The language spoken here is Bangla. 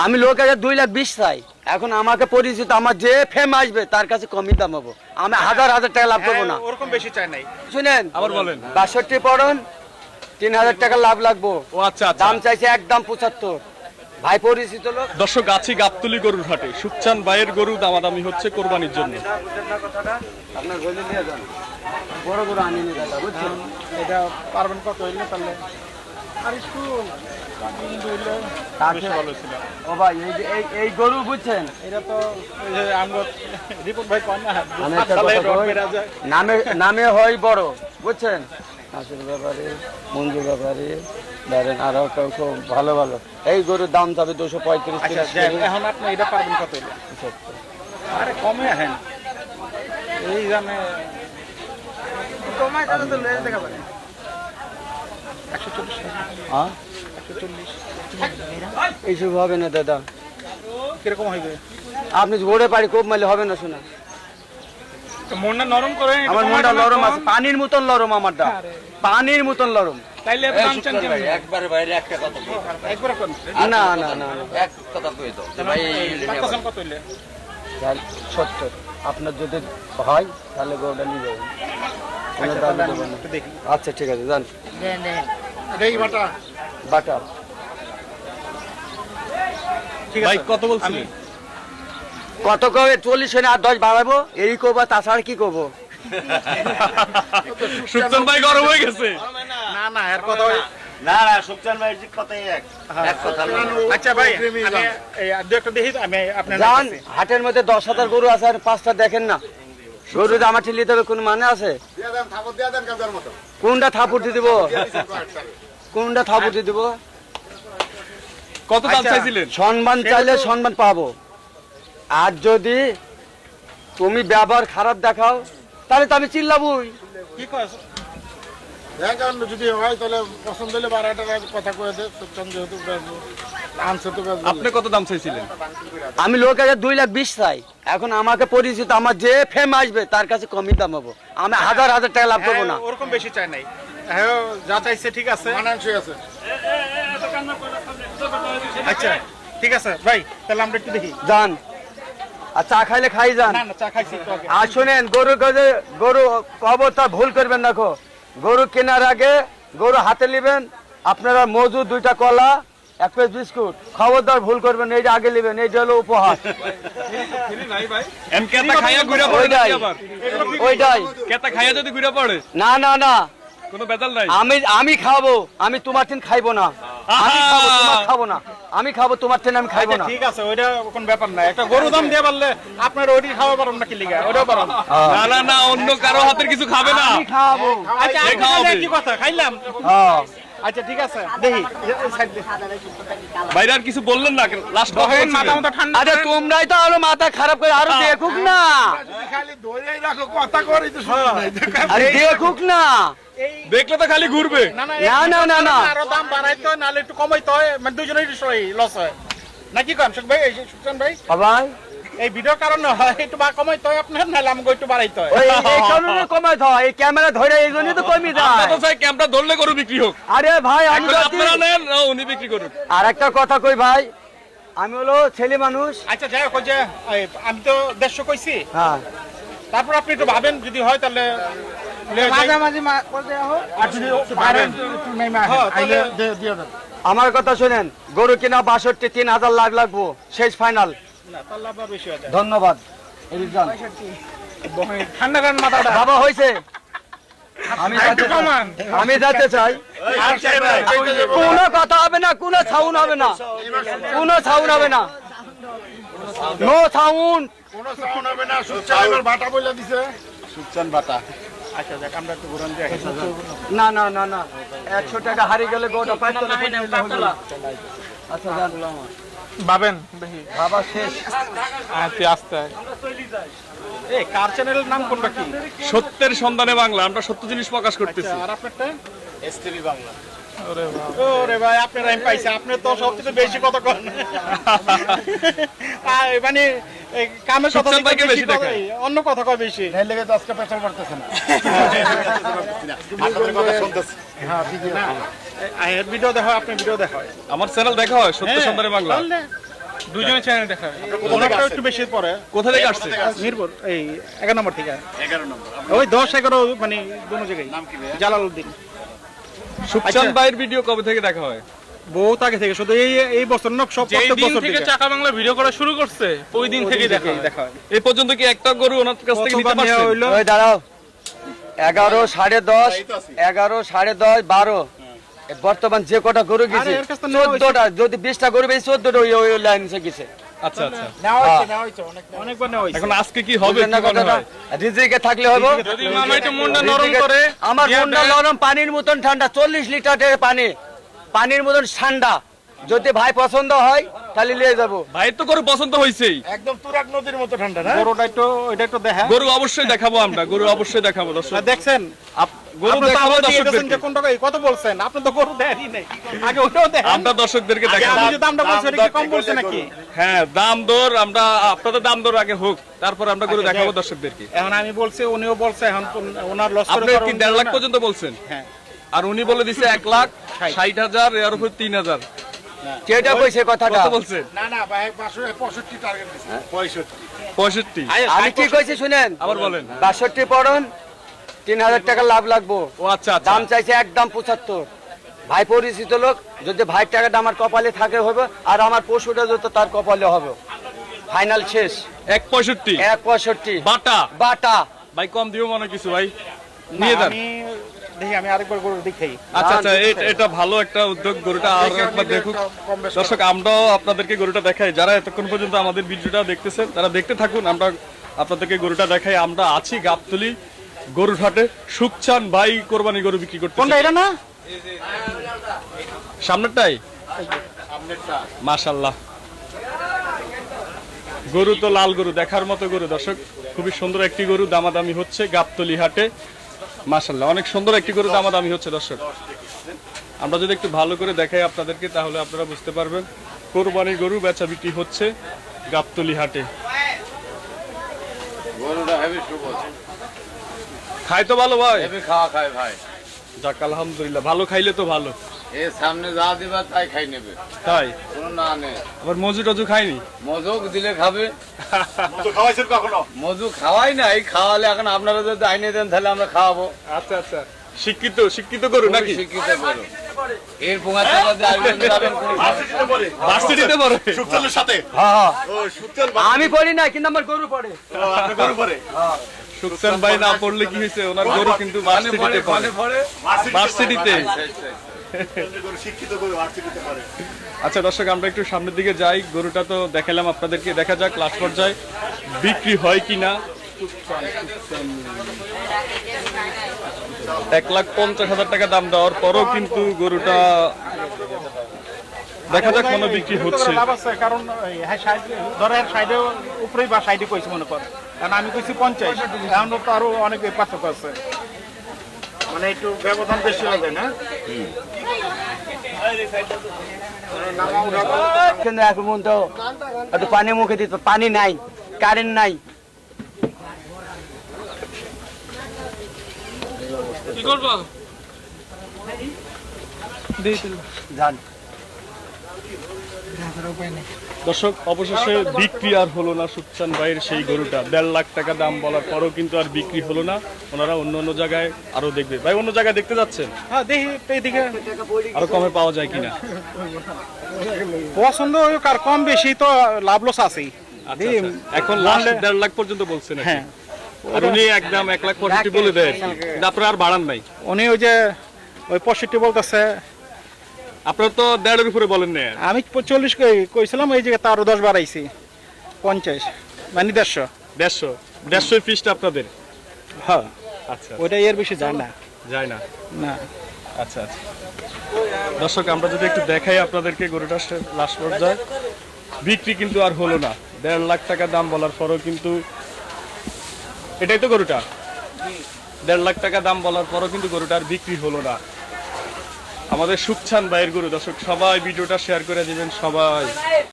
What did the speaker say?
আমি লোক কাছে 2,20,000 চাই। এখন আমাকে পরিচিত আমার যে ফেম আসবে তার কাছে কমই দাম হবো। আমি হাজার টাকা লাভ করবো না। ওরকম বেশি চাই নাই। শুনেন আবার বলেন। 62 পড়ুন, 3,000 টাকা লাভ লাগবো। ও আচ্ছা আচ্ছা। দাম চাইছে একদম 75। ভাই পরিচিত লোক। দর্শক আছি গাবতলী গরুর হাটে। সুখচান ভাইয়ের গরু দামাদামি হচ্ছে কোরবানির জন্য। আপনার বলে নিয়ে যান, বড় বড় আনি নিয়ে যান, বুঝছেন? এটা পারবেন কত হইলে তাহলে আর একটু বেশি ভালো ছিল। ও ভাই এই গরু বুঝছেন, এটা তো ওই যে আমগো রিপোর্ট ভাই কয় না আমি একটা কথা কই, নামে হয় বড়, বুঝছেন? আসল ব্যাপারে মঞ্জুর ব্যাপারে ধরেন আরো কেউ খুব ভালো ভালো। এই গরুর দাম যাবে 235-30 করে। এখন আপনি এটা পারবেন কত হইলে? আরে কমে আহেন এই জানে কমায় কত তো লেজ দেখা পারে 140 হ্যাঁ 140 এইসব হবে না দাদা। কিরকম হইবে? আপনি ঘোড়ে পাড়ি কোপ মারলে হবে না। শোনা, মনটা নরম করে আমার মনটা নরম আছে, পানির মতন নরম আমারটা, পানির মতন নরম। তাইলে দাম চান কেমন? একবারে বাইরে একটা কথা কই। একবার কোন না না না এক কথা কই তো যে ভাই পাঁচশো কত হইলে? 70। আপনার যদি হয় তাহলে গরুটা নিয়ে যাবেন। কোনো দাম দেবেন না। দেখি আচ্ছা ঠিক আছে, যান। দেখি বাটা বাটা ঠিক ভাই আছে কত বলছিলেন? কত কবে 40 হয়ে আর 10 বাড়াবো, এই করবো, তাছাড়া কি করবো? সুখচান ভাই গরম হয়ে গেছে। না না এর কথা না না সুখচান ভাইয়ের যে কথাই এক কথা না। আচ্ছা ভাই আমি এই আর দুটো দেখি আমি আপনার যান, হাটের মধ্যে 10,000 গরু আছে আর 5টা দেখেন না। গরু আমার ঠিলিতে হবে কোন মানে আছে? কোনটা থাপুর দিয়ে দিব, কোনটা থাপুর দিয়ে দিব? কত দাম আচ্ছা। চাইছিলেন? সম্মান চাইলে সম্মান পাবো, আর যদি তুমি ব্যবহার খারাপ দেখাও তাহলে তো আমি চিল্লাবই। কি কয় দেখেন যদি হয় তাহলে পছন্দ হলে 12 টাকা কথা কয়ে দে সুখচান যেহেতু আনছে তো আপনি কত দাম চাইছিলেন? আমি লোক কাছে 2,20,000 চাই। এখন আমাকে পরিচিত আমার যে ফেম আসবে তার কাছে কমই দাম হবো। আমি হাজার টাকা লাভ করবো না। ওরকম বেশি চাই নাই। হ্যাঁ যা চাইছে ঠিক আছে, মানানসই আছে। আচ্ছা ঠিক আছে ভাই, তাহলে আমরা একটু দেখি। যান, আর চা খাইলে খাই যান। না না চা খাইছি একটু আগে। আর শোনেন, গরু কবরটা ভুল করবেন না। গরু কেনার আগে গরু হাতে নেবেন, আপনারা মজু 2টা কলা 1 পিস বিস্কুট, খবরদার ভুল করবেন। এই যে আগে নেবেন, এইটা হলো উপহার। কেতা খাইয়া ঘুরে পড়ে নাকি আবার? ওইটাই। কেতা খাইয়া যদি ঘুরে পড়ে না না না, কোনো বেজাল নাই। আমি খাবো, আমি তোমার টিন খাইবো না। আমি খাবো, তোমার খাবো না। আমি খাবো, তোমার টিন আমি খাইবো আচ্ছা, না। ঠিক আছে ওইটা কোন ব্যাপার না। একটা গরু দাম দিয়ে পারলে আপনার ওইটি খাওয়া পারেন না কি লিগা? ওইটাও পারেন। না না না, অন্য কারো হাতের কিছু খাবে না। আমি খাবো। আচ্ছা এ আপনি খাওয়াবে। তাহলে কি কথা খাইলাম? হ্যাঁ। আচ্ছা ঠিক আছে দেখি এই সাইড দে। বাইরে আর কিছু বললেন না, লাস্ট বহেন মাথা মতো ঠান্ডা। আরে তোমরাই তো আরো মাথা খারাপ করে, আরো দেখুক না। খালি ধরেই রাখো কথা করি তো শুনি নাই। আরে দেখুক না। দেখলে তো খালি ঘুরবে। না না না, না, না, না। আরো দাম বাড়াইতে হয় নাহলে একটু কমাইতে হয়, মানে দুজনেরই লস হয় নাকি কম? সুখ ভাই, সুখচান ভাই, সবাই এই ভিডিওর কারণে হয় একটু কমাইতে হয় আপনার, নাহলে আমাকে একটু বাড়াইতে হয়। এই কারণে কমাই দাও, এই ক্যামেরা ধরে এই জন্যই তো কমই আমরা যায়। তো চাই ক্যামেরা ধরলে গরু বিক্রি হোক। আরে ভাই আমি এখন আপনারা নেন, না উনি বিক্রি করুন। আর একটা কথা কই ভাই, আমি হলো ছেলে মানুষ। আচ্ছা যাই হোক, ওই যে আমি তো 150 কইছি, হ্যাঁ, তারপর আপনি একটু ভাবেন যদি হয় তাহলে মাঝামাঝি আর যদি পারেন দিয়ে দেন। আমার কথা শুনেন, গরু কিনা 62, 3,000 লাখ লাগবো, শেষ ফাইনাল। না তার লাভ বেশি হয়ে যায়। ধন্যবাদ। এদিক যান। ঠান্ডা করেন মাথাটা। বাবা হয়েছে, আমি যেতে চাই। কোনো কথা হবে না, কোনো সাউন্ড হবে না, কোনো সাউন্ড হবে না, নো সাউন্ড। কোনো সাউন্ড হবে না। সুখচান বাটা বলে দিছে, সুখচান বাটা। আচ্ছা দেখ আমরা একটু ঘুরান দিয়ে আসি। না না না না, 100 টাকা হারিয়ে গেলে গোটা পাইতো না। আচ্ছা যান, ভাবেন দেখি বাবা শেষ। আস্তে এই কার চ্যানেলের নাম কোনটা কি? সত্যের সন্ধানে বাংলা, আমরা সত্য জিনিস প্রকাশ করতেছি। আর আপনারটা এসটিভি বাংলা। ওরে ভাই আপনার আমি পাইছি, আপনি তো সবচেয়ে বেশি কথা কন। মানে কামের কথা সুখচান ভাইকে বেশি কথা, দেখায়। অন্য কথা কয় বেশি। এই লেগে তো আজকে পেছাল করতেছেন। হ্যাঁ ভিডিও না, এর ভিডিও দেখো, আপনি ভিডিও দেখো। আমার চ্যানেল দেখা হয় সত্য সন্ধানে বাংলা। দুইজনের চ্যানেল দেখা ওনারটা একটু বেশি পরে কোথা থেকে আসছে? মিরপুর এই 11 নম্বর থেকে 11 নম্বর ওই 10-11 মানে দুনো জায়গায় নাম কি ভাইয়া? জালালউদ্দিন সুকচান আচ্ছা। ভাইয়ের ভিডিও কবে থেকে দেখা হয়? বহুত আগে থেকে শুধু এই বছর না সব যেই প্রত্যেক দিন বছর থেকে থেকে চাকা বাংলা ভিডিও করা শুরু করছে ওই দিন থেকে দেখা হয়। দেখা হয় এই পর্যন্ত কি একটা গরু ওনার কাছ থেকে নিতে কতবার নেওয়া পারছেন? হইলো? ওই দাঁড়াও 11, 10:30, 11, 10:30, 12 বর্তমান যে কটা গরু গেছে আরে এর কাছ থেকে নেওয়া হয়েছে। 14টা, যদি 20টা গরু বেশি 14টা ওই লাইন গেছে। আচ্ছা আচ্ছা। নেওয়া হয়েছে অনেকবার নেওয়া হয়েছে এখন আজকে কি হবে বুঝলেন না কি মনে কথাটা? হয়? রিজিকে থাকলে হবে। যদি মামা একটু মনটা নরম করে আমার দিয়া মনটা দেয়, নরম, পানির মতন ঠান্ডা, 40 লিটারের পানি, পানির মতন ঠান্ডা। যদি ভাই পছন্দ হয় তাহলে নিয়ে যাবো। ভাইয়ের তো গরু পছন্দ হয়েছেই। একদম তুরাগ নদীর মতো ঠান্ডা না? বড়টা একটু ওইটা একটু দেখা গরু অবশ্যই দেখাবো আমরা, গরু অবশ্যই দেখাবো দর্শক। দেখছেন গরু আপনি তো দেখাবো আবার দিয়ে দিয়েছেন যে দর্শকদেরকে। কোন টাকা কত বলছেন আপনি তো গরু দেনই নাই আগে ওটাও দেখেন আমরা দর্শকদেরকে দেখাবো। আপনি যে দামটা বলছেন এটা কি কম বলছে নাকি হ্যাঁ, দাম দর আমরা আপনাদের দাম দর আগে হোক, তারপর আমরা গরু আচ্ছা, দেখাবো যাই। দর্শকদেরকে। এখন আমি বলছি উনিও বলছে এখন তো ওনার লস করে আপনি কি কারণ 1.5 লাখ না। পর্যন্ত বলছেন? হ্যাঁ আর উনি বলে দিছে 1,60,000, এর উপর 3,000। কেটা কইছে কথাটা? কত বলছেন? না না ভাই 65 টার্গেট দিছে 65 65। আমি কি কইছি শুনেন, আবার বলেন। 62 পড়ন 3,000 টাকা লাভ লাগবো। ও আচ্ছা আচ্ছা। দাম চাইছে একদম 75। ভাই পরিচিত লোক, যদি ভাই টাকাটা আমার কপালে থাকে হবে, আর আমার পশুটা যত তার কপালে হবে। ফাইনাল শেষ 1.65 1.65 বাটা। বাটা। ভাই কম দিও মনে কিছু ভাই, নিয়ে যান। আমি দেখি আমি আরেকবার গরু দেখাই আচ্ছা আচ্ছা, এটা ভালো একটা উদ্যোগ, গরুটা আর একবার দেখুক দর্শক। আমরাও আপনাদেরকে গরুটা দেখাই, যারা এতক্ষণ পর্যন্ত আমাদের ভিডিওটা দেখতেছেন তারা দেখতে থাকুন। আমরা আপনাদেরকে গরুটা দেখাই। আমরা আছি গাবতলী গরুর হাটে। সুকচান ভাই কোরবানি গরু বিক্রি করতে। কোনটা এটা না সামনেরটাই মাশাআল্লাহ। গরু তো লাল গরু, দেখার মতো গরু দর্শক। খুবই সুন্দর একটি গরু দামাদামি হচ্ছে গাবতলী হাটে। মাশাআল্লাহ, অনেক সুন্দর একটি গরু দামাদামি হচ্ছে দর্শক। আমরা যদি একটু ভালো করে দেখাই আপনাদেরকে তাহলে আপনারা বুঝতে পারবেন। কোরবানি গরু বেচা বিক্রি হচ্ছে গাবতলী হাটে। গরুটা হেভি সুবল খায় তো ভালো ভাই? হেভি খাওয়া খায় ভাই যাক আলহামদুলিল্লাহ, ভালো খাইলে তো ভালো। এর সামনে যা দিবা তাই খাই নেবে তাই কোনো না নেই আবার মজু টজু খায়নি? মজুক দিলে খাবে মজু খাওয়াইছেন কখনো? মজু খাওয়াই নাই, খাওয়ালে এখন আপনারা যদি আইনে দেন তাহলে আমরা খাওয়াবো। আচ্ছা আচ্ছা, শিক্ষিত গরু নাকি? শিক্ষিত করো এর পোঙা চালা দিয়ে আইনে যাবেন কোন ভার্সিটিতে পড়ে? সুকচানের সাথে হ্যাঁ, ও সুকচান আমি পড়ি না, কিন্তু আমার গরু পড়ে। আপনি গরু পরে সুকচান ভাই না পড়লে কি হয়েছে, ওনার গরু কিন্তু ভার্সিটিতে পড়ে। ভার্সিটিতে। শিক্ষিত গরু ভার্সিটিতে পরে আচ্ছা দর্শক, আমরা একটু সামনের দিকে যাই। গরুটা তো দেখালাম আপনাদেরকে, দেখা যাক লাস্ট পর্যায়ে বিক্রি হয় কিনা। 1,50,000 টাকা দাম দেওয়ার পরও কিন্তু গরুটা দেখা যাক মনে বিক্রি হচ্ছে। লাভ আছে কারণ হ্যাঁ ধরেন সাইডে উপরেই বা সাইডে কইছি মনে কর, কারণ আমি কইছি 50 এখন তো আরো অনেক পার্থক্য আছে, মানে একটু ব্যবধান বেশি হবে না। কিন্তু এখন পর্যন্ত একটু পানি মুখে দিত, পানি নাই, কারেন্ট নাই। কি করবো? জান দর্শক, অবশেষে বিক্রি আর হলো না সুকচান ভাইয়ের সেই গরুটা। 1.5 লাখ টাকা দাম বলার পরও কিন্তু আর বিক্রি হলো না। ওনারা অন্য জায়গায় আরো দেখবে। ভাই অন্য জায়গায় দেখতে যাচ্ছেন? হ্যাঁ দেখি এইদিকে আরো কমে পাওয়া যায় কিনা? পছন্দ হোক আর কম বেশি তো লাভ লস আছেই। আচ্ছা, আচ্ছা। এখন লাস্ট 1.5 লাখ পর্যন্ত বলছেন। হ্যাঁ আর উনি একদম 1,65,000 বলে দেয়, কিন্তু আপনারা আর বাড়ান নাই। উনি ওই যে ওই 65 বলতেছে, আপনারা তো 1.5 উপরে বলেন না। আমি 40 কইছিলাম, এই জায়গায় তারও 10 বাড়াইছি 50 মানে 150 ফিসটা আপনাদের? হ্যাঁ আচ্ছা, ওইটা এর বেশি যায় না যায় না। না। আচ্ছা আচ্ছা দর্শক, আমরা যদি একটু দেখাই আপনাদেরকে গরুটা লাস্ট পর্যায়ে বিক্রি কিন্তু আর হলো না। 1.5 লাখ টাকা দাম বলার পরও কিন্তু, এটাই তো গরুটা, 1.5 লাখ টাকা দাম বলার পরও কিন্তু গরুটা আর বিক্রি হলো না। আমাদের সুকচান ভাইয়ের গরু। দর্শক সবাই ভিডিওটা শেয়ার করে দিবেন সবাই।